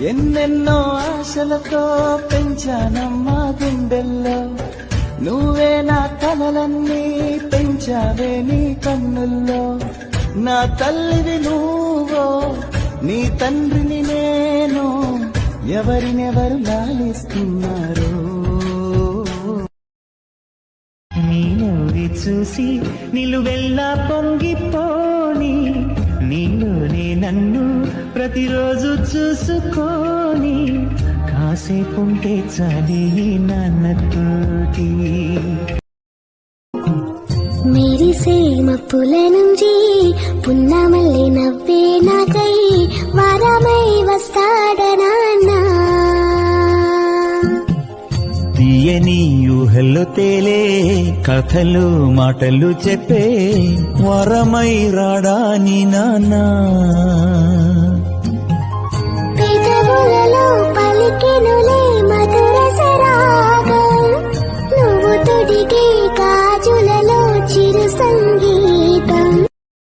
ఎన్నెన్నో ఆశలతో పెంచానమ్మా గుండెల్లో, నువ్వే నా కలలన్నీ పెంచావే నీ కన్నుల్లో. నా తల్లివి నువ్వో, నీ తండ్రిని నేను, ఎవరినెవరు లాలిస్తున్నారు. నీ నవ్వి చూసి నిలువెల్లా పొంగిపోని, నీలోనే నన్ను ప్రతిరోజు చూసుకోని, కాసేపుంటే చాలి నాన్నతోటి. మెరిసే మప్పుల నుంచి పున్నమల్లె నవ్వే నాకై వారమై వస్తాడనా. తీయని ఊహల్లో తేలే కథలు మాటలు చెప్పే వరమై రాడాని నాన్నా.